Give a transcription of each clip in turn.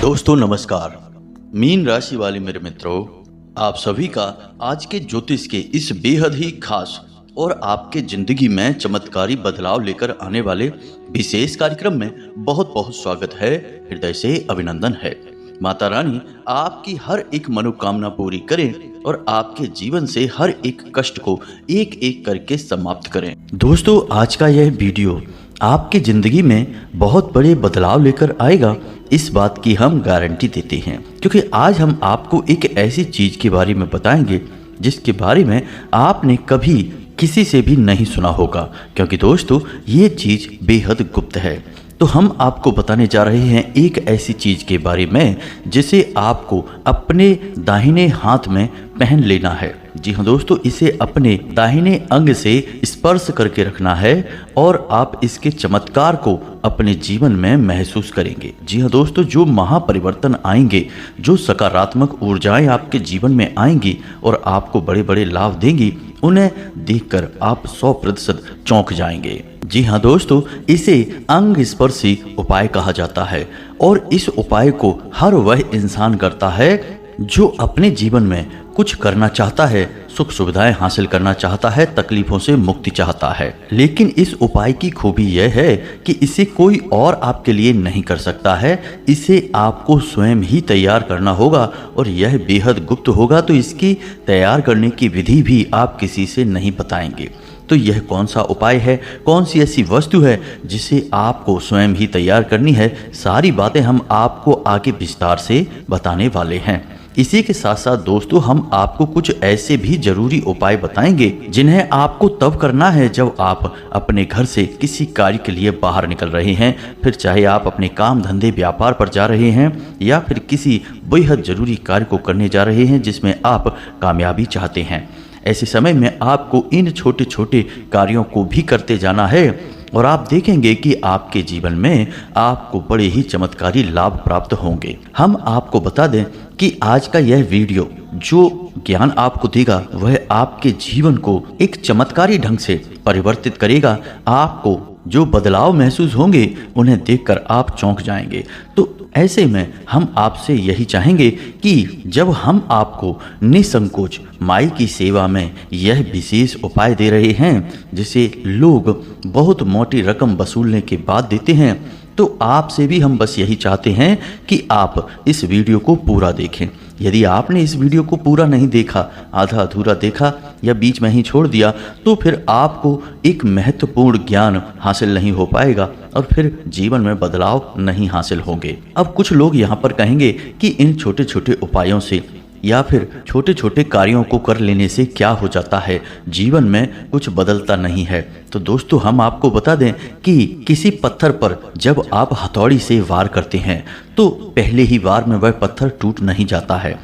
दोस्तों नमस्कार। मीन राशि वाले मेरे मित्रों, आप सभी का आज के ज्योतिष के इस बेहद ही खास और आपके जिंदगी में चमत्कारी बदलाव लेकर आने वाले विशेष कार्यक्रम में बहुत बहुत स्वागत है। हृदय से अभिनंदन है। माता रानी आपकी हर एक मनोकामना पूरी करें और आपके जीवन से हर एक कष्ट को एक एक करके समाप्त करें। दोस्तों, आज का यह वीडियो आपकी जिंदगी में बहुत बड़े बदलाव लेकर आएगा, इस बात की हम गारंटी देते हैं, क्योंकि आज हम आपको एक ऐसी चीज के बारे में बताएंगे जिसके बारे में आपने कभी किसी से भी नहीं सुना होगा, क्योंकि दोस्तों ये चीज बेहद गुप्त है। तो हम आपको बताने जा रहे हैं एक ऐसी चीज के बारे में जिसे आपको अपने दाहिने हाथ में पहन लेना है। जी हाँ दोस्तों, इसे अपने दाहिने अंग से स्पर्श करके रखना है और आप इसके चमत्कार को अपने जीवन में महसूस करेंगे। जी हाँ दोस्तों, जो महापरिवर्तन आएंगे, जो सकारात्मक ऊर्जाएं आपके जीवन में आएंगी और आपको बड़े बड़े लाभ देंगी, उन्हें देखकर आप 100% चौंक जाएंगे। जी हाँ दोस्तों, इसे अंग स्पर्शी उपाय कहा जाता है और इस उपाय को हर वह इंसान करता है जो अपने जीवन में कुछ करना चाहता है, सुख सुविधाएं हासिल करना चाहता है, तकलीफों से मुक्ति चाहता है। लेकिन इस उपाय की खूबी यह है कि इसे कोई और आपके लिए नहीं कर सकता है, इसे आपको स्वयं ही तैयार करना होगा और यह बेहद गुप्त होगा। तो इसकी तैयार करने की विधि भी आप किसी से नहीं बताएंगे। तो यह कौन सा उपाय है, कौन सी ऐसी वस्तु है जिसे आपको स्वयं ही तैयार करनी है, सारी बातें हम आपको आगे विस्तार से बताने वाले हैं। इसी के साथ साथ दोस्तों, हम आपको कुछ ऐसे भी जरूरी उपाय बताएंगे जिन्हें आपको तब करना है जब आप अपने घर से किसी कार्य के लिए बाहर निकल रहे हैं, फिर चाहे आप अपने काम धंधे व्यापार पर जा रहे हैं या फिर किसी बेहद जरूरी कार्य को करने जा रहे हैं जिसमें आप कामयाबी चाहते हैं। ऐसे समय में आपको इन छोटे छोटे कार्यों को भी करते जाना है और आप देखेंगे कि आपके जीवन में आपको बड़े ही चमत्कारी लाभ प्राप्त होंगे। हम आपको बता दें कि आज का यह वीडियो जो ज्ञान आपको देगा वह आपके जीवन को एक चमत्कारी ढंग से परिवर्तित करेगा। आपको जो बदलाव महसूस होंगे उन्हें देखकर आप चौंक जाएंगे। तो ऐसे में हम आपसे यही चाहेंगे कि जब हम आपको निसंकोच माई की सेवा में यह विशेष उपाय दे रहे हैं जिसे लोग बहुत मोटी रकम वसूलने के बाद देते हैं, तो आपसे भी हम बस यही चाहते हैं कि आप इस वीडियो को पूरा देखें। यदि आपने इस वीडियो को पूरा नहीं देखा, आधा अधूरा देखा या बीच में ही छोड़ दिया, तो फिर आपको एक महत्वपूर्ण ज्ञान हासिल नहीं हो पाएगा और फिर जीवन में बदलाव नहीं हासिल होंगे। अब कुछ लोग यहाँ पर कहेंगे कि इन छोटे छोटे उपायों से या फिर छोटे छोटे कार्यों को कर लेने से क्या हो जाता है, जीवन में कुछ बदलता नहीं है। तो दोस्तों, हम आपको बता दें कि किसी पत्थर पर जब आप हथौड़ी से वार करते हैं तो पहले ही वार में वह पत्थर टूट नहीं जाता है।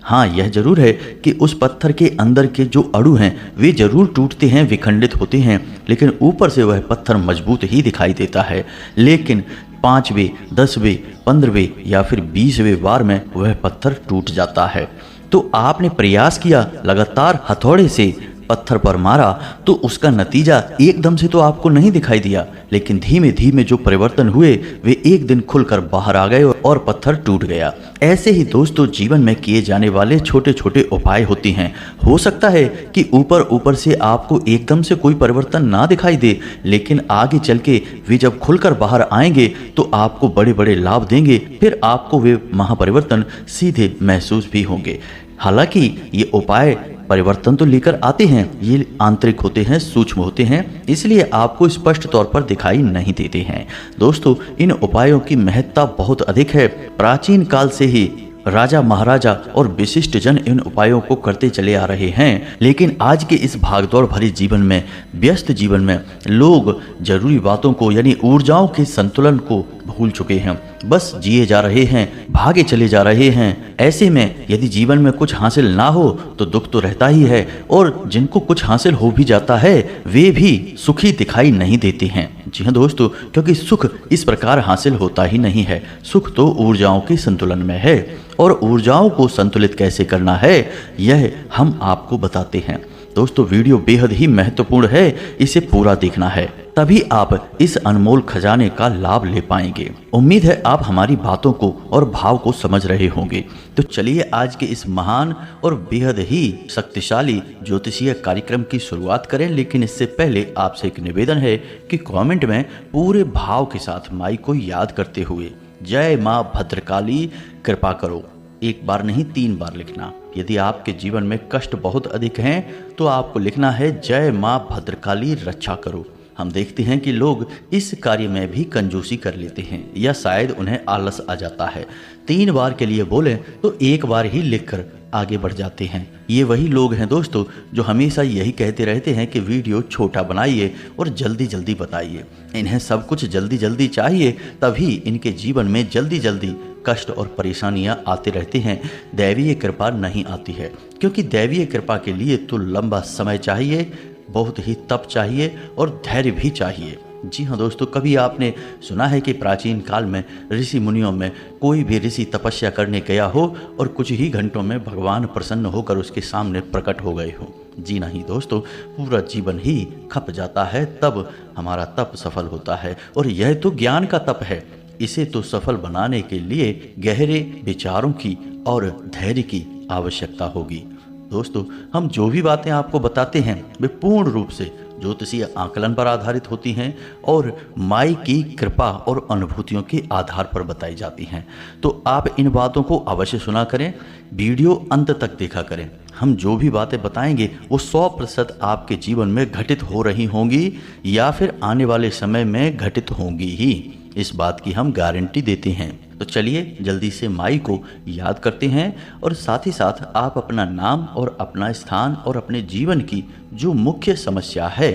हाँ, यह जरूर है कि उस पत्थर के अंदर के जो अणु हैं वे जरूर टूटते हैं, विखंडित होते हैं, लेकिन ऊपर से वह पत्थर मजबूत ही दिखाई देता है। लेकिन 5वें, 10वें, 15वें या फिर 20वें वार में वह पत्थर टूट जाता है। तो आपने प्रयास किया, लगातार हथौड़े से पत्थर पर मारा, तो उसका नतीजा एकदम से तो आपको नहीं दिखाई दिया, लेकिन धीमे धीमे जो परिवर्तन हुए वे एक दिन खुलकर बाहर आ गए और पत्थर टूट गया। ऐसे ही दोस्तों, जीवन में किए जाने वाले छोटे छोटे उपाय होते हैं। हो सकता है कि ऊपर ऊपर से आपको एकदम से कोई परिवर्तन ना दिखाई दे, लेकिन आगे चल के वे जब खुलकर बाहर आएंगे तो आपको बड़े बड़े लाभ देंगे, फिर आपको वे महापरिवर्तन सीधे महसूस भी होंगे। हालांकि ये उपाय परिवर्तन तो लेकर आते हैं, ये आंतरिक होते हैं, सूक्ष्म होते हैं, इसलिए आपको स्पष्ट तौर पर दिखाई नहीं देते हैं। दोस्तों, इन उपायों की महत्ता बहुत अधिक है। प्राचीन काल से ही राजा महाराजा और विशिष्ट जन इन उपायों को करते चले आ रहे हैं, लेकिन आज के इस भागदौड़ भरे जीवन में, व्यस्त जीवन में लोग जरूरी बातों को यानी ऊर्जाओं के संतुलन को भूल चुके हैं, बस जिए जा रहे हैं, भागे चले जा रहे हैं। ऐसे में यदि जीवन में कुछ हासिल ना हो तो दुख तो रहता ही है, और जिनको कुछ हासिल हो भी जाता है वे भी सुखी दिखाई नहीं देते हैं। जी हाँ दोस्तों, क्योंकि सुख इस प्रकार हासिल होता ही नहीं है। सुख तो ऊर्जाओं के संतुलन में है, और ऊर्जाओं को संतुलित कैसे करना है यह हम आपको बताते हैं। दोस्तों, वीडियो बेहद ही महत्वपूर्ण है, इसे पूरा देखना है, तभी आप इस अनमोल खजाने का लाभ ले पाएंगे। उम्मीद है आप हमारी बातों को और भाव को समझ रहे होंगे। तो चलिए आज के इस महान और बेहद ही शक्तिशाली ज्योतिषीय कार्यक्रम की शुरुआत करें। लेकिन इससे पहले आपसे एक निवेदन है कि कमेंट में पूरे भाव के साथ माई को याद करते हुए जय माँ भद्रकाली कृपा करो एक बार नहीं 3 बार लिखना। यदि आपके जीवन में कष्ट बहुत अधिक हैं तो आपको लिखना है जय माँ भद्रकाली रक्षा करो। हम देखते हैं कि लोग इस कार्य में भी कंजूसी कर लेते हैं या शायद उन्हें आलस आ जाता है। 3 बार के लिए बोले तो 1 बार ही लिखकर आगे बढ़ जाते हैं। ये वही लोग हैं दोस्तों जो हमेशा यही कहते रहते हैं कि वीडियो छोटा बनाइए और जल्दी जल्दी बताइए। इन्हें सब कुछ जल्दी जल्दी चाहिए, तभी इनके जीवन में जल्दी जल्दी कष्ट और परेशानियां आते रहते हैं। दैवीय कृपा नहीं आती है, क्योंकि दैवीय कृपा के लिए तो लंबा समय चाहिए, बहुत ही तप चाहिए और धैर्य भी चाहिए। जी हाँ दोस्तों, कभी आपने सुना है कि प्राचीन काल में ऋषि मुनियों में कोई भी ऋषि तपस्या करने गया हो और कुछ ही घंटों में भगवान प्रसन्न होकर उसके सामने प्रकट हो गए हो? जी नहीं दोस्तों, पूरा जीवन ही खप जाता है, तब हमारा तप सफल होता है। और यह तो ज्ञान का तप है। इसे तो सफल बनाने के लिए गहरे विचारों की और धैर्य की आवश्यकता होगी। दोस्तों, हम जो भी बातें आपको बताते हैं वे पूर्ण रूप से ज्योतिषीय आकलन पर आधारित होती हैं और माई की कृपा और अनुभूतियों के आधार पर बताई जाती हैं। तो आप इन बातों को अवश्य सुना करें, वीडियो अंत तक देखा करें। हम जो भी बातें बताएंगे वो 100% आपके जीवन में घटित हो रही होंगी या फिर आने वाले समय में घटित होंगी ही, इस बात की हम गारंटी देते हैं। तो चलिए जल्दी से माई को याद करते हैं और साथ ही साथ आप अपना नाम और अपना स्थान और अपने जीवन की जो मुख्य समस्या है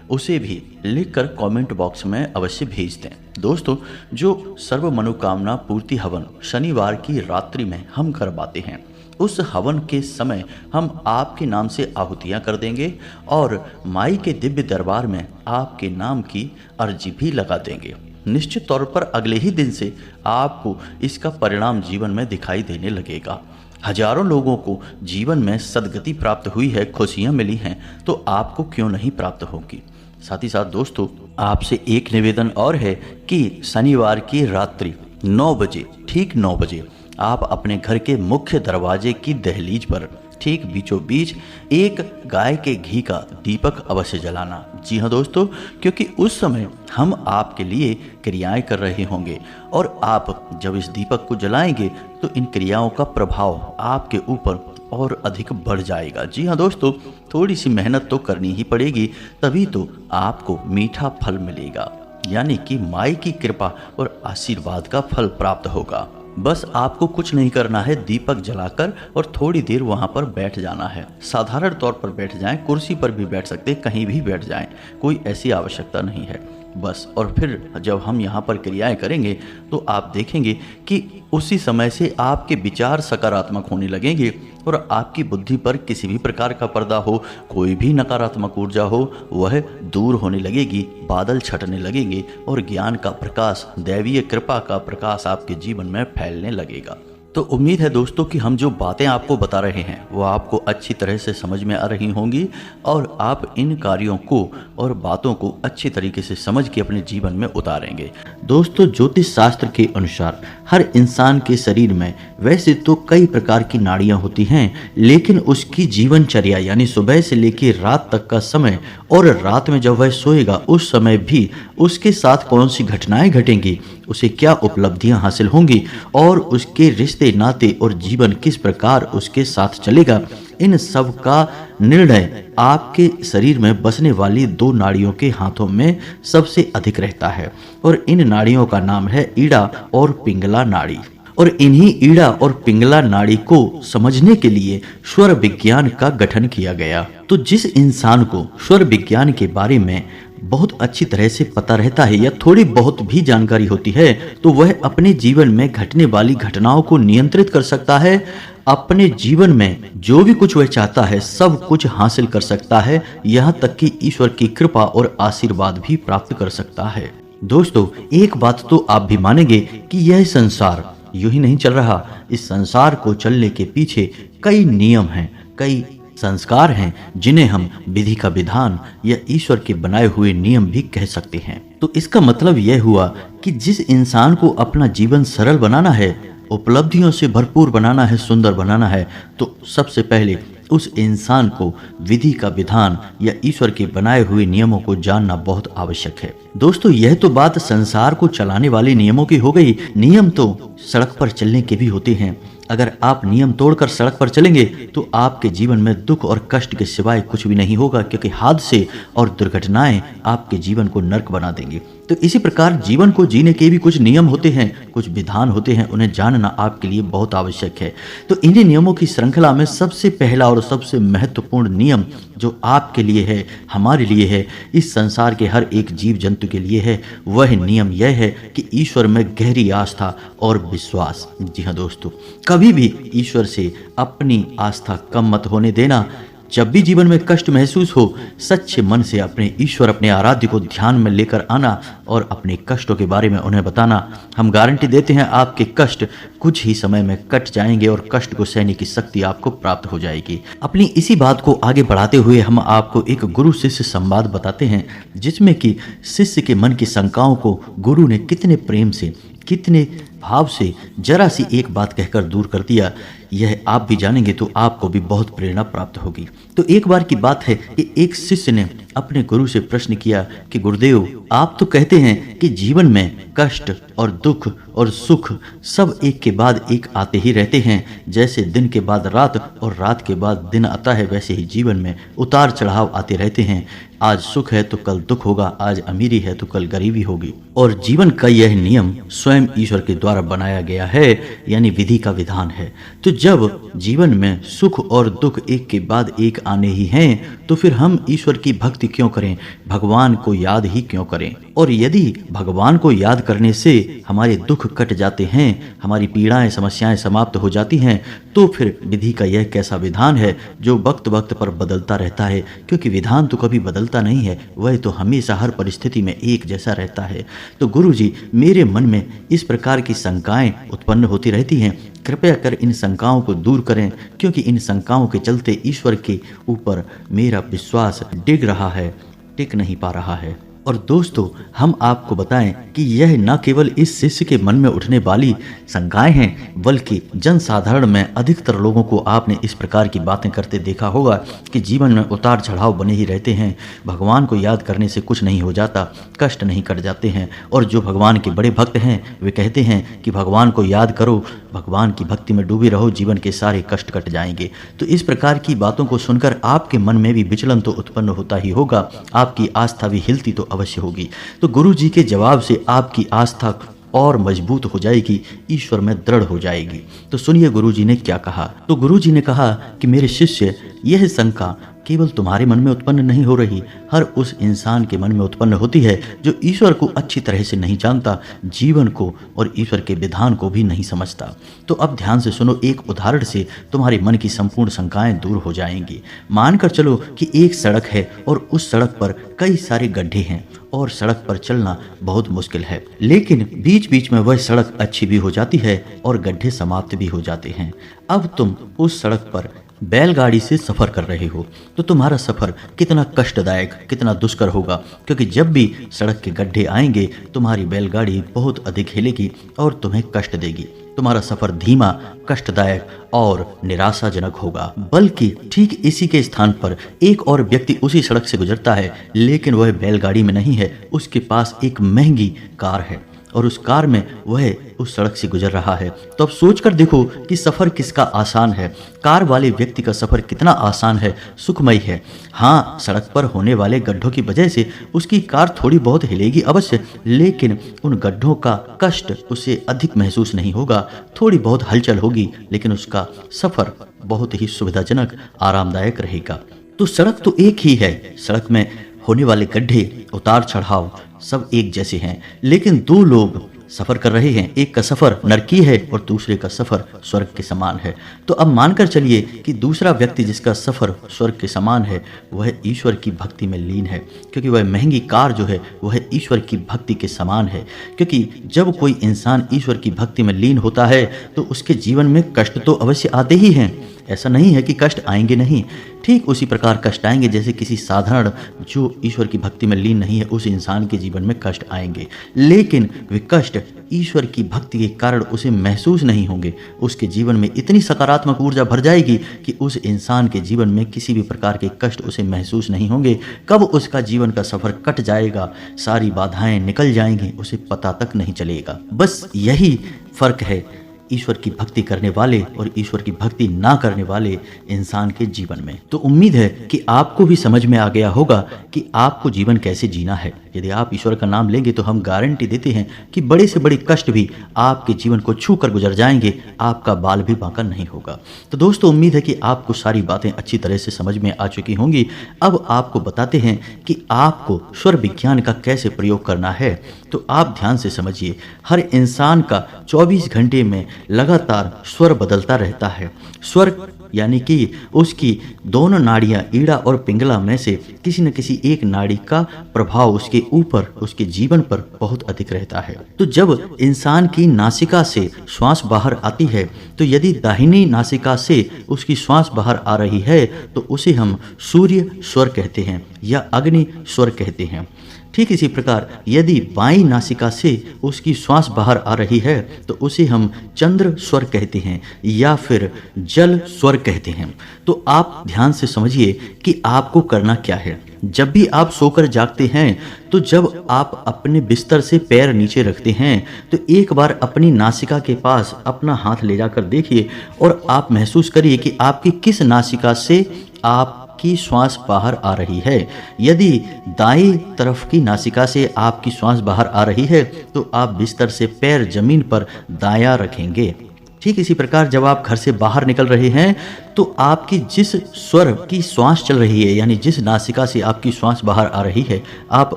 उसे भी लिखकर कमेंट बॉक्स में अवश्य भेज दें। दोस्तों, जो सर्व मनोकामना पूर्ति हवन शनिवार की रात्रि में हम करवाते हैं, उस हवन के समय हम आपके नाम से आहुतियाँ कर देंगे और माई के दिव्य दरबार में आपके नाम की अर्जी भी लगा देंगे। निश्चित तौर पर अगले ही दिन से आपको इसका परिणाम जीवन में दिखाई देने लगेगा। हजारों लोगों को जीवन में सद्गति प्राप्त हुई है, खुशियां मिली हैं, तो आपको क्यों नहीं प्राप्त होगी। साथ ही साथ दोस्तों, आपसे एक निवेदन और है कि शनिवार की रात्रि 9 बजे, ठीक 9 बजे आप अपने घर के मुख्य दरवाजे की दहलीज पर ठीक बीचों बीच एक गाय के घी का दीपक अवश्य जलाना। जी हाँ दोस्तों, क्योंकि उस समय हम आपके लिए क्रियाएं कर रहे होंगे और आप जब इस दीपक को जलाएंगे तो इन क्रियाओं का प्रभाव आपके ऊपर और अधिक बढ़ जाएगा। जी हाँ दोस्तों, थोड़ी सी मेहनत तो करनी ही पड़ेगी, तभी तो आपको मीठा फल मिलेगा, यानी कि माई की कृपा और आशीर्वाद का फल प्राप्त होगा। बस आपको कुछ नहीं करना है, दीपक जलाकर और थोड़ी देर वहां पर बैठ जाना है। साधारण तौर पर बैठ जाएं, कुर्सी पर भी बैठ सकते, कहीं भी बैठ जाएं, कोई ऐसी आवश्यकता नहीं है बस। और फिर जब हम यहाँ पर क्रियाएं करेंगे तो आप देखेंगे कि उसी समय से आपके विचार सकारात्मक होने लगेंगे और आपकी बुद्धि पर किसी भी प्रकार का पर्दा हो, कोई भी नकारात्मक ऊर्जा हो, वह दूर होने लगेगी, बादल छटने लगेंगे और ज्ञान का प्रकाश, दैवीय कृपा का प्रकाश आपके जीवन में फैलने लगेगा। तो उम्मीद है दोस्तों कि हम जो बातें आपको बता रहे हैं वो आपको अच्छी तरह से समझ में आ रही होंगी और आप इन कार्यों को और बातों को अच्छी तरीके से समझ के अपने जीवन में उतारेंगे। दोस्तों, ज्योतिष शास्त्र के अनुसार हर इंसान के शरीर में वैसे तो कई प्रकार की नाड़ियां होती हैं, लेकिन उसकी जीवनचर्या यानी सुबह से लेकर रात तक का समय और रात में जब वह सोएगा उस समय भी उसके साथ कौन सी घटनाएं घटेंगी, उसे क्या उपलब्धियां हासिल होंगी और उसके रिश्ते नाते और जीवन किस प्रकार उसके साथ चलेगा, इन सब का निर्णय आपके शरीर में बसने वाली 2 नाड़ियों के हाथों में सबसे अधिक रहता है और इन नाड़ियों का नाम है ईड़ा और पिंगला नाड़ी। और इन्हीं ईड़ा और पिंगला नाड़ी को समझने के लिए स्वर विज्ञान का गठन किया गया। तो जिस इंसान को स्वर विज्ञान के बारे में बहुत अच्छी तरह से पता रहता है या थोड़ी बहुत भी जानकारी होती है, तो वह अपने जीवन में घटने वाली घटनाओं को नियंत्रित कर सकता है, अपने जीवन में जो भी कुछ वह चाहता है सब कुछ हासिल कर सकता है, यहाँ तक कि ईश्वर की कृपा और आशीर्वाद भी प्राप्त कर सकता है। दोस्तों, एक बात तो आप भी मानेंगे कि यह संसार यूं ही नहीं चल रहा। इस संसार को चलने के पीछे कई नियम हैं, कई संस्कार हैं जिन्हें हम विधि का विधान या ईश्वर के बनाए हुए नियम भी कह सकते हैं। तो इसका मतलब यह हुआ कि जिस इंसान को अपना जीवन सरल बनाना है, उपलब्धियों से भरपूर बनाना है, सुंदर बनाना है, तो सबसे पहले उस इंसान को विधि का विधान या ईश्वर के बनाए हुए नियमों को जानना बहुत आवश्यक है। दोस्तों, यह तो बात संसार को चलाने वाले नियमों की हो गई। नियम तो सड़क पर चलने के भी होते हैं। अगर आप नियम तोड़कर सड़क पर चलेंगे तो आपके जीवन में दुख और कष्ट के सिवाय कुछ भी नहीं होगा, क्योंकि हादसे और दुर्घटनाएं आपके जीवन को नर्क बना देंगे। तो इसी प्रकार जीवन को जीने के भी कुछ नियम होते हैं, कुछ विधान होते हैं, उन्हें जानना आपके लिए बहुत आवश्यक है। तो इन्हीं नियमों की श्रृंखला में सबसे पहला और सबसे महत्वपूर्ण नियम जो आपके लिए है, हमारे लिए है, इस संसार के हर एक जीव जंतु के लिए है, वह नियम यह है कि ईश्वर में गहरी आस्था और विश्वास। जी हाँ दोस्तों, कभी भी ईश्वर से अपनी आस्था कम मत होने देना। जब भी जीवन में कष्ट महसूस हो, सच्चे मन से अपने ईश्वर, अपने आराध्य को ध्यान में लेकर आना और अपने कष्टों के बारे में उन्हें बताना। हम गारंटी देते हैं आपके कष्ट कुछ ही समय में कट जाएंगे और कष्ट को सहने की शक्ति आपको प्राप्त हो जाएगी। अपनी इसी बात को आगे बढ़ाते हुए हम आपको एक गुरु शिष्य संवाद बताते हैं, जिसमें कि शिष्य के मन की शंकाओं को गुरु ने कितने प्रेम से, कितने भाव से जरा सी एक बात कहकर दूर कर दिया। यह आप भी जानेंगे तो आपको भी बहुत प्रेरणा प्राप्त होगी। तो एक बार की बात है कि एक शिष्य ने अपने गुरु से प्रश्न किया कि गुरुदेव, आप तो कहते हैं कि जीवन में कष्ट और दुख और सुख सब एक के बाद एक आते ही रहते हैं। जैसे दिन के बाद रात और रात के बाद दिन आता है, वैसे ही जीवन में उतार चढ़ाव आते रहते हैं। आज सुख है तो कल दुख होगा, आज अमीरी है तो कल गरीबी होगी। और जीवन का यह नियम स्वयं ईश्वर के द्वारा बनाया गया है, यानी विधि का विधान है। तो जब जीवन में सुख और दुख एक के बाद एक आने ही हैं, तो फिर हम ईश्वर की भक्ति क्यों करें, भगवान को याद ही क्यों करें? और यदि भगवान को याद करने से हमारे दुख कट जाते हैं, हमारी पीड़ाएं, समस्याएं समाप्त हो जाती हैं, तो फिर विधि का यह कैसा विधान है जो वक्त वक्त पर बदलता रहता है? क्योंकि विधान तो कभी बदलता नहीं है, वह तो हमेशा हर परिस्थिति में एक जैसा रहता है। तो गुरु जी, मेरे मन में इस प्रकार की शंकाएं उत्पन्न होती रहती हैं, कृपया कर इन शंकाओं को दूर करें, क्योंकि इन शंकाओं के चलते ईश्वर के ऊपर मेरा विश्वास डिग रहा है, टिक नहीं पा रहा है। और दोस्तों, हम आपको बताएं कि यह न केवल इस शिष्य के मन में उठने वाली शंकाएं हैं, बल्कि जनसाधारण में अधिकतर लोगों को आपने इस प्रकार की बातें करते देखा होगा कि जीवन में उतार चढ़ाव बने ही रहते हैं, भगवान को याद करने से कुछ नहीं हो जाता, कष्ट नहीं कट जाते हैं। और जो भगवान के बड़े भक्त हैं वे कहते हैं कि भगवान को याद करो, भगवान की भक्ति में डूबे रहो, जीवन के सारे कष्ट कट जाएंगे। तो इस प्रकार की बातों को सुनकर आपके मन में भी विचलन तो उत्पन्न होता ही होगा, आपकी आस्था भी हिलती तो अवश्य होगी। तो गुरु जी के जवाब से आपकी आस्था और मजबूत हो जाएगी, ईश्वर में दृढ़ हो जाएगी। तो सुनिए गुरु जी ने क्या कहा। तो गुरु जी ने कहा कि मेरे शिष्य, यह शंका केवल तुम्हारे मन में उत्पन्न नहीं हो रही, हर उस इंसान के मन में उत्पन्न होती है जो ईश्वर को अच्छी तरह से नहीं जानता, जीवन को और ईश्वर के विधान को भी नहीं समझता। तो अब ध्यान से सुनो, एक उदाहरण से तुम्हारे मन की संपूर्ण शंकाएं दूर हो जाएंगी। मानकर चलो कि एक सड़क है और उस सड़क पर कई सारे गड्ढे हैं और सड़क पर चलना बहुत मुश्किल है, लेकिन बीच बीच में वह सड़क अच्छी भी हो जाती है और गड्ढे समाप्त भी हो जाते हैं। अब तुम उस सड़क पर बैलगाड़ी से सफ़र कर रहे हो, तो तुम्हारा सफ़र कितना कष्टदायक, कितना दुष्कर होगा, क्योंकि जब भी सड़क के गड्ढे आएंगे तुम्हारी बैलगाड़ी बहुत अधिक हिलेगी और तुम्हें कष्ट देगी। तुम्हारा सफ़र धीमा, कष्टदायक और निराशाजनक होगा। बल्कि ठीक इसी के स्थान पर एक और व्यक्ति उसी सड़क से गुजरता है, लेकिन वह बैलगाड़ी में नहीं है, उसके पास एक महंगी कार है और उस कार में वह उस सड़क से गुजर रहा है। तो अब सोच कर देखो कि सफ़र किसका आसान है। कार वाले व्यक्ति का सफ़र कितना आसान है, सुखमय है। हाँ, सड़क पर होने वाले गड्ढों की वजह से उसकी कार थोड़ी बहुत हिलेगी अवश्य, लेकिन उन गड्ढों का कष्ट उसे अधिक महसूस नहीं होगा। थोड़ी बहुत हलचल होगी, लेकिन उसका सफ़र बहुत ही सुविधाजनक, आरामदायक रहेगा। तो सड़क तो एक ही है, सड़क में होने वाले गड्ढे, उतार चढ़ाव सब एक जैसे हैं, लेकिन दो लोग सफ़र कर रहे हैं। एक का सफ़र नरकीय है और दूसरे का सफ़र स्वर्ग के समान है। तो अब मानकर चलिए कि दूसरा व्यक्ति जिसका सफ़र स्वर्ग के समान है वह ईश्वर की भक्ति में लीन है, क्योंकि वह महंगी कार जो है वह ईश्वर की भक्ति के समान है। क्योंकि जब कोई इंसान ईश्वर की भक्ति में लीन होता है तो उसके जीवन में कष्ट तो अवश्य आते ही हैं, ऐसा नहीं है कि कष्ट आएंगे नहीं, ठीक उसी प्रकार कष्ट आएंगे जैसे किसी साधारण जो ईश्वर की भक्ति में लीन नहीं है उस इंसान के जीवन में कष्ट आएंगे, लेकिन वे कष्ट ईश्वर की भक्ति के कारण उसे महसूस नहीं होंगे। उसके जीवन में इतनी सकारात्मक ऊर्जा भर जाएगी कि उस इंसान के जीवन में किसी भी प्रकार के कष्ट उसे महसूस नहीं होंगे। कब उसका जीवन का सफर कट जाएगा, सारी बाधाएं निकल जाएंगी, उसे पता तक नहीं चलेगा। बस यही फर्क है ईश्वर की भक्ति करने वाले और ईश्वर की भक्ति ना करने वाले इंसान के जीवन में। तो उम्मीद है कि आपको भी समझ में आ गया होगा कि आपको जीवन कैसे जीना है। यदि आप ईश्वर का नाम लेंगे तो हम गारंटी देते हैं कि बड़े से बड़े कष्ट भी आपके जीवन को छू कर गुजर जाएंगे, आपका बाल भी बांका नहीं होगा। तो दोस्तों, उम्मीद है कि आपको सारी बातें अच्छी तरह से समझ में आ चुकी होंगी। अब आपको बताते हैं कि आपको स्वर विज्ञान का कैसे प्रयोग करना है। तो आप ध्यान से समझिए, हर इंसान का 24 घंटे में लगातार स्वर बदलता रहता है। स्वर यानी कि उसकी दोनों नाड़ियां ईड़ा और पिंगला में से किसी न किसी एक नाड़ी का प्रभाव उसके ऊपर, उसके जीवन पर बहुत अधिक रहता है। तो जब इंसान की नासिका से श्वास बाहर आती है, तो यदि दाहिनी नासिका से उसकी श्वास बाहर आ रही है तो उसे हम सूर्य स्वर कहते हैं या अग्नि स्वर कहते हैं। ठीक इसी प्रकार यदि बाईं नासिका से उसकी श्वास बाहर आ रही है तो उसे हम चंद्र स्वर कहते हैं या फिर जल स्वर कहते हैं। तो आप ध्यान से समझिए कि आपको करना क्या है। जब भी आप सोकर जागते हैं तो जब आप अपने बिस्तर से पैर नीचे रखते हैं तो एक बार अपनी नासिका के पास अपना हाथ ले जाकर देखिए और आप महसूस करिए कि आपकी किस नासिका से आपकी श्वास बाहर आ रही है। यदि दाईं तरफ की नासिका से आपकी श्वास बाहर आ रही है तो आप बिस्तर से पैर जमीन पर दायां रखेंगे। ठीक इसी प्रकार जब आप घर से बाहर निकल रहे हैं तो आपकी जिस स्वर की श्वास चल रही है, यानी जिस नासिका से आपकी श्वास बाहर आ रही है, आप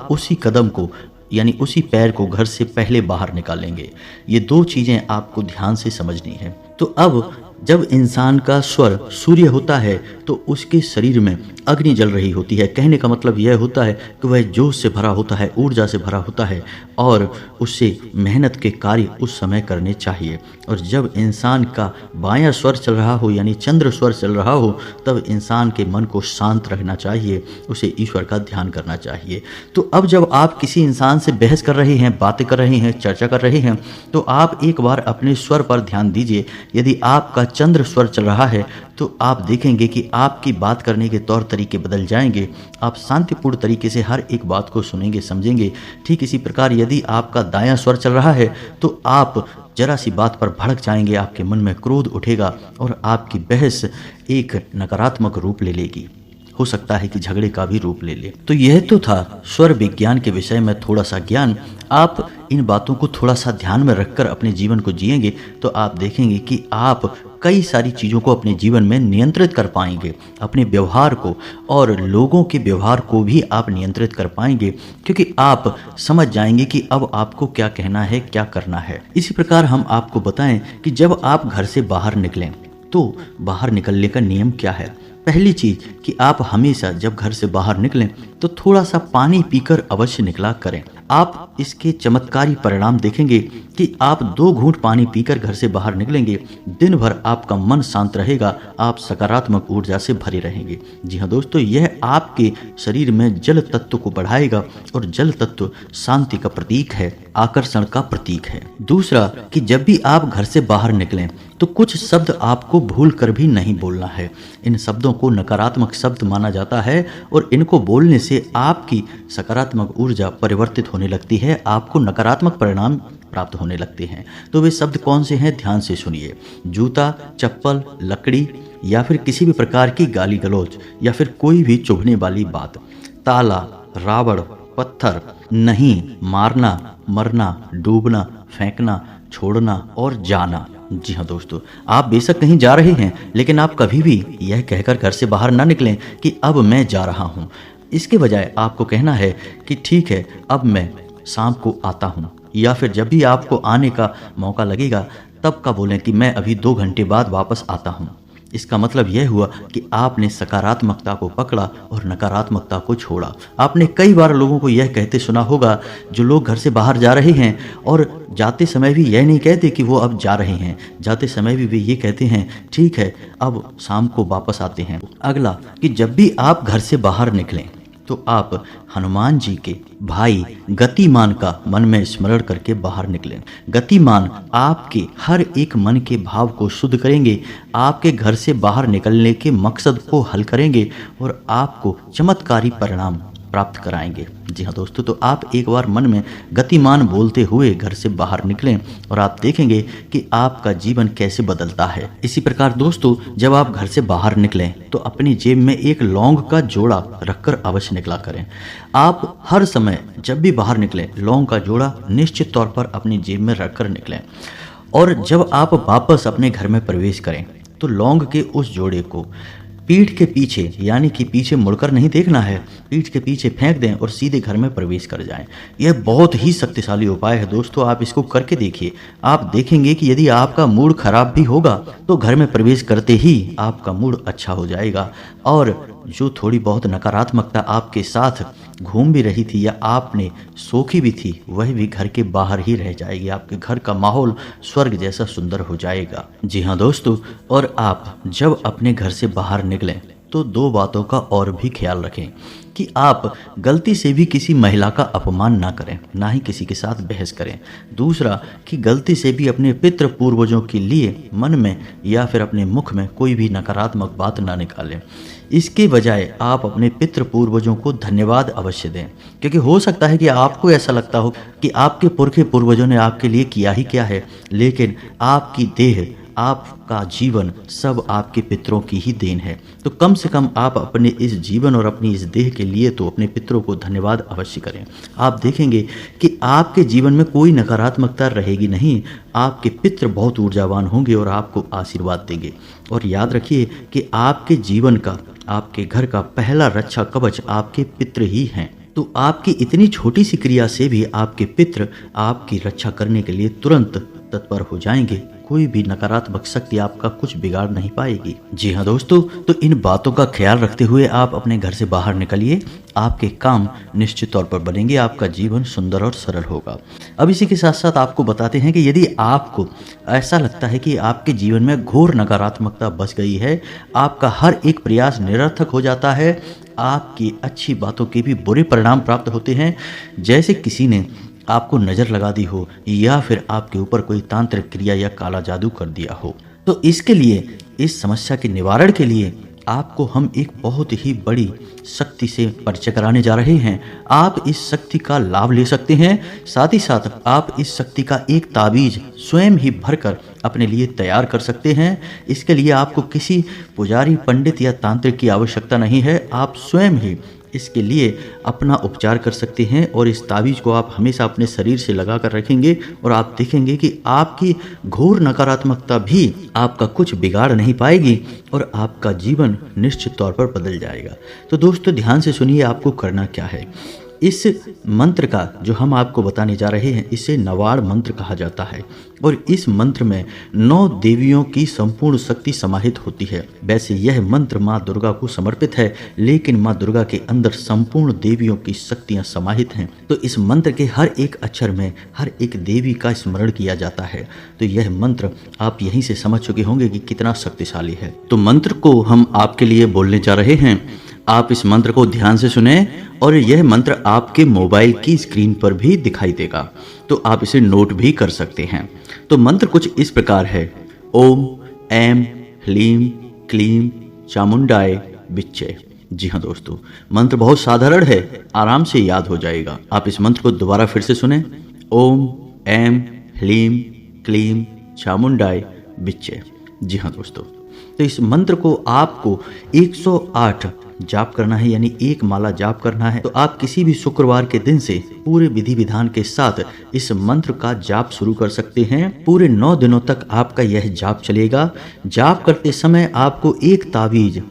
उसी कदम को यानी उसी पैर को घर से पहले बाहर निकालेंगे। ये दो चीज़ें आपको ध्यान से समझनी है। तो अब जब इंसान का स्वर सूर्य होता है तो उसके शरीर में अग्नि जल रही होती है। कहने का मतलब यह होता है कि वह जोश से भरा होता है, ऊर्जा से भरा होता है और उससे मेहनत के कार्य उस समय करने चाहिए। और जब इंसान का बायां स्वर चल रहा हो यानी चंद्र स्वर चल रहा हो तब इंसान के मन को शांत रखना चाहिए, उसे ईश्वर का ध्यान करना चाहिए। तो अब जब आप किसी इंसान से बहस कर रहे हैं, बातें कर रहे हैं, चर्चा कर रहे हैं तो आप एक बार अपने स्वर पर ध्यान दीजिए। यदि आपका चंद्र स्वर चल रहा है तो आप देखेंगे कि आपकी बात करने के तौर तरीके बदल जाएंगे। आप शांतिपूर्ण तरीके से हर एक बात को सुनेंगे, समझेंगे। ठीक इसी प्रकार यदि आपका दायां स्वर चल रहा है तो आप जरा सी बात पर भड़क जाएंगे, आपके मन में क्रोध उठेगा और आपकी बहस एक नकारात्मक रूप ले लेगी। हो सकता है कि झगड़े का भी रूप ले ले। तो यह तो था स्वर विज्ञान के विषय में थोड़ा सा ज्ञान। आप इन बातों को थोड़ा सा ध्यान में रखकर अपने जीवन को जिएंगे तो आप देखेंगे कि आप कई सारी चीज़ों को अपने जीवन में नियंत्रित कर पाएंगे। अपने व्यवहार को और लोगों के व्यवहार को भी आप नियंत्रित कर पाएंगे, क्योंकि आप समझ जाएंगे कि अब आपको क्या कहना है, क्या करना है। इसी प्रकार हम आपको बताएं कि जब आप घर से बाहर निकलें तो बाहर निकलने का नियम क्या है। पहली चीज कि आप हमेशा जब घर से बाहर निकलें तो थोड़ा सा पानी पीकर अवश्य निकला करें। आप इसके चमत्कारी परिणाम देखेंगे कि आप 2 घूंट पानी पीकर घर से बाहर निकलेंगे, दिन भर आपका मन शांत रहेगा, आप सकारात्मक ऊर्जा से भरे रहेंगे। जी हाँ दोस्तों, यह आपके शरीर में जल तत्व को बढ़ाएगा और जल तत्व शांति का प्रतीक है, आकर्षण का प्रतीक है। दूसरा कि जब भी आप घर से बाहर निकलें तो कुछ शब्द आपको भूल कर भी नहीं बोलना है। इन शब्दों को नकारात्मक शब्द माना जाता है और इनको बोलने से आपकी सकारात्मक ऊर्जा परिवर्तित होने लगती है, आपको नकारात्मक परिणाम प्राप्त होने लगते हैं। तो वे शब्द कौन से हैं, ध्यान से सुनिए। जूता, चप्पल, लकड़ी या फिर किसी भी प्रकार की गाली गलौज या फिर कोई भी चुभने वाली बात, ताला, रावण, पत्थर, नहीं, मारना, मरना, डूबना, फेंकना, छोड़ना और जाना। जी हाँ दोस्तों, आप बेशक कहीं जा रहे हैं लेकिन आप कभी भी यह कहकर घर से बाहर ना निकलें कि अब मैं जा रहा हूँ। इसके बजाय आपको कहना है कि ठीक है, अब मैं शाम को आता हूँ, या फिर जब भी आपको आने का मौका लगेगा तब का बोलें कि मैं अभी 2 घंटे बाद वापस आता हूँ। इसका मतलब यह हुआ कि आपने सकारात्मकता को पकड़ा और नकारात्मकता को छोड़ा। आपने कई बार लोगों को यह कहते सुना होगा, जो लोग घर से बाहर जा रहे हैं और जाते समय भी यह नहीं कहते कि वो अब जा रहे हैं, जाते समय भी वे ये कहते हैं ठीक है अब शाम को वापस आते हैं। अगला कि जब भी आप घर से बाहर निकलें तो आप हनुमान जी के भाई गतिमान का मन में स्मरण करके बाहर निकलें। गतिमान आपके हर एक मन के भाव को शुद्ध करेंगे, आपके घर से बाहर निकलने के मकसद को हल करेंगे और आपको चमत्कारी परिणाम प्राप्त कराएंगे। जी हाँ दोस्तों, तो आप एक बार मन में गतिमान बोलते हुए घर से बाहर निकलें और आप देखेंगे कि आपका जीवन कैसे बदलता है। इसी प्रकार दोस्तों, जब आप घर से बाहर निकलें तो अपनी जेब में एक लौंग का जोड़ा रखकर अवश्य निकला करें। आप हर समय जब भी बाहर निकलें लौंग का जोड़ा निश्चित तौर पर अपनी जेब में रखकर निकलें और जब आप वापस अपने घर में प्रवेश करें तो लौंग के उस जोड़े को पीठ के पीछे, यानी कि पीछे मुड़कर नहीं देखना है, पीठ के पीछे फेंक दें और सीधे घर में प्रवेश कर जाएं। यह बहुत ही शक्तिशाली उपाय है दोस्तों, आप इसको करके देखिए। आप देखेंगे कि यदि आपका मूड खराब भी होगा तो घर में प्रवेश करते ही आपका मूड अच्छा हो जाएगा और जो थोड़ी बहुत नकारात्मकता आपके साथ घूम भी रही थी या आपने सोखी भी थी, वह भी घर के बाहर ही रह जाएगी। आपके घर का माहौल स्वर्ग जैसा सुंदर हो जाएगा। जी हाँ दोस्तों, और आप जब अपने घर से बाहर निकलें तो दो बातों का और भी ख्याल रखें कि आप गलती से भी किसी महिला का अपमान ना करें, ना ही किसी के साथ बहस करें। दूसरा कि गलती से भी अपने पितृ पूर्वजों के लिए मन में या फिर अपने मुख में कोई भी नकारात्मक बात ना निकालें। इसके बजाय आप अपने पितृ पूर्वजों को धन्यवाद अवश्य दें, क्योंकि हो सकता है कि आपको ऐसा लगता हो कि आपके पुरखे पूर्वजों ने आपके लिए किया ही क्या है, लेकिन आपकी देह, आपका जीवन सब आपके पितरों की ही देन है। तो कम से कम आप अपने इस जीवन और अपनी इस देह के लिए तो अपने पितरों को धन्यवाद अवश्य करें। आप देखेंगे कि आपके जीवन में कोई नकारात्मकता रहेगी नहीं, आपके पितर बहुत ऊर्जावान होंगे और आपको आशीर्वाद देंगे। और याद रखिए कि आपके जीवन का, आपके घर का पहला रक्षा कवच आपके पितर ही हैं। तो आपकी इतनी छोटी सी क्रिया से भी आपके पितर आपकी रक्षा करने के लिए तुरंत तत्पर हो जाएंगे। कोई भी नकारात्मक शक्ति आपका कुछ बिगाड़ नहीं पाएगी। जी हाँ दोस्तों, तो इन बातों का ख्याल रखते हुए आप अपने घर से बाहर निकलिए, आपके काम निश्चित तौर पर बनेंगे, आपका जीवन सुंदर और सरल होगा। अब इसी के साथ साथ आपको बताते हैं कि यदि आपको ऐसा लगता है कि आपके जीवन में घोर नकारात्मकता बस गई है, आपका हर एक प्रयास निरर्थक हो जाता है, आपकी अच्छी बातों के भी बुरे परिणाम प्राप्त होते हैं, जैसे किसी ने आपको नज़र लगा दी हो या फिर आपके ऊपर कोई तांत्रिक क्रिया या काला जादू कर दिया हो, तो इसके लिए, इस समस्या के निवारण के लिए आपको हम एक बहुत ही बड़ी शक्ति से परिचय कराने जा रहे हैं। आप इस शक्ति का लाभ ले सकते हैं, साथ ही साथ आप इस शक्ति का एक ताबीज स्वयं ही भरकर अपने लिए तैयार कर सकते हैं। इसके लिए आपको किसी पुजारी, पंडित या तांत्रिक की आवश्यकता नहीं है, आप स्वयं ही इसके लिए अपना उपचार कर सकते हैं और इस ताबीज को आप हमेशा अपने शरीर से लगा कर रखेंगे और आप देखेंगे कि आपकी घोर नकारात्मकता भी आपका कुछ बिगाड़ नहीं पाएगी और आपका जीवन निश्चित तौर पर बदल जाएगा। तो दोस्तों ध्यान से सुनिए, आपको करना क्या है। इस मंत्र का जो हम आपको बताने जा रहे हैं, इसे नवाड़ मंत्र कहा जाता है और इस मंत्र में 9 देवियों की संपूर्ण शक्ति समाहित होती है। वैसे यह मंत्र माँ दुर्गा को समर्पित है, लेकिन माँ दुर्गा के अंदर संपूर्ण देवियों की शक्तियाँ समाहित हैं। तो इस मंत्र के हर एक अक्षर में हर एक देवी का स्मरण किया जाता है। तो यह मंत्र आप यहीं से समझ चुके होंगे कि कितना शक्तिशाली है। तो मंत्र को हम आपके लिए बोलने जा रहे हैं, आप इस मंत्र को ध्यान से सुने और यह मंत्र आपके मोबाइल की स्क्रीन पर भी दिखाई देगा, तो आप इसे नोट भी कर सकते हैं। तो मंत्र कुछ इस प्रकार है, ओम ऐं ह्लीं क्लीं चामुंडाय विच्चे। जी हाँ दोस्तों, मंत्र बहुत साधारण है, आराम से याद हो जाएगा। आप इस मंत्र को दोबारा फिर से सुने, ओम ऐं ह्लीं क्लीं चामुंडाय विच्चे। जी हाँ दोस्तों, तो इस मंत्र को आपको 108 जाप करना है, यानी एक माला जाप करना है। तो आप किसी भी शुक्रवार के दिन से पूरे विधि विधान के साथ इस मंत्र का जाप शुरू कर सकते हैं। पूरे 9 दिनों तक आपका यह जाप चलेगा। जाप करते समय आपको एक ताबीज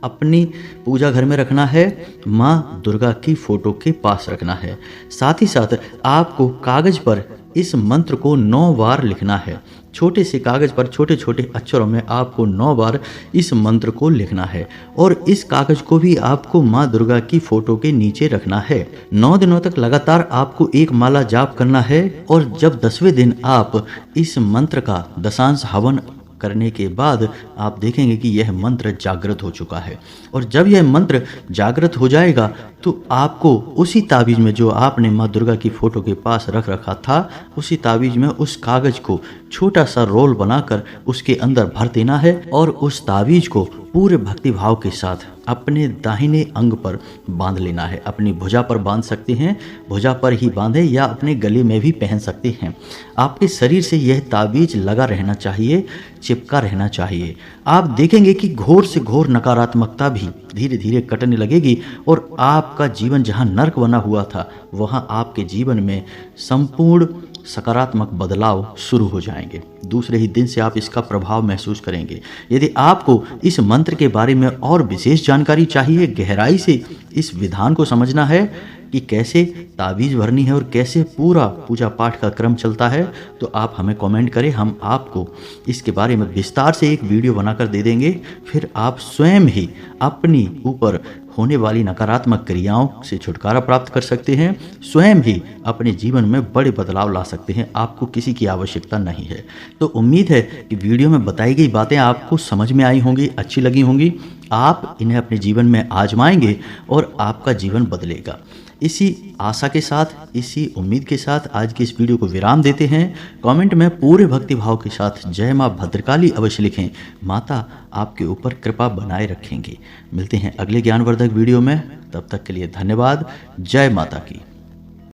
अपनी पूजा घर में रखना है, माँ दुर्गा की फोटो के पास रखना है। साथ ही साथ आपको कागज पर इस मंत्र को 9 बार लिखना है। छोटे से कागज़ पर छोटे छोटे अक्षरों में आपको 9 बार इस मंत्र को लिखना है और इस कागज़ को भी आपको माँ दुर्गा की फोटो के नीचे रखना है। 9 दिनों तक लगातार आपको एक माला जाप करना है और जब 10वें दिन आप इस मंत्र का दशांश हवन करने के बाद आप देखेंगे कि यह मंत्र जागृत हो चुका है और जब यह मंत्र जागृत हो जाएगा तो आपको उसी ताबीज़ में जो आपने माँ दुर्गा की फ़ोटो के पास रख रखा था, उसी ताबीज़ में उस कागज़ को छोटा सा रोल बनाकर उसके अंदर भर देना है और उस ताबीज़ को पूरे भक्ति भाव के साथ अपने दाहिने अंग पर बांध लेना है। अपनी भुजा पर बांध सकते हैं, भुजा पर ही बांधे या अपने गले में भी पहन सकते हैं। आपके शरीर से यह ताबीज़ लगा रहना चाहिए, चिपका रहना चाहिए। आप देखेंगे कि घोर से घोर नकारात्मकता भी धीरे धीरे कटने लगेगी और आपका जीवन जहां नर्क बना हुआ था वहां आपके जीवन में संपूर्ण सकारात्मक बदलाव शुरू हो जाएंगे। दूसरे ही दिन से आप इसका प्रभाव महसूस करेंगे। यदि आपको इस मंत्र के बारे में और विशेष जानकारी चाहिए, गहराई से इस विधान को समझना है कि कैसे ताबीज़ भरनी है और कैसे पूरा पूजा पाठ का क्रम चलता है, तो आप हमें कमेंट करें, हम आपको इसके बारे में विस्तार से एक वीडियो बनाकर दे देंगे। फिर आप स्वयं ही अपनी ऊपर होने वाली नकारात्मक क्रियाओं से छुटकारा प्राप्त कर सकते हैं, स्वयं ही अपने जीवन में बड़े बदलाव ला सकते हैं। आपको किसी की आवश्यकता नहीं है। तो उम्मीद है कि वीडियो में बताई गई बातें आपको समझ में आई होंगी, अच्छी लगी होंगी। आप इन्हें अपने जीवन में आजमाएंगे और आपका जीवन बदलेगा। इसी आशा के साथ, इसी उम्मीद के साथ आज की इस वीडियो को विराम देते हैं। कमेंट में पूरे भक्ति भाव के साथ जय माँ भद्रकाली अवश्य लिखें। माता आपके ऊपर कृपा बनाए रखेंगी। मिलते हैं अगले ज्ञानवर्धक वीडियो में, तब तक के लिए धन्यवाद। जय माता की।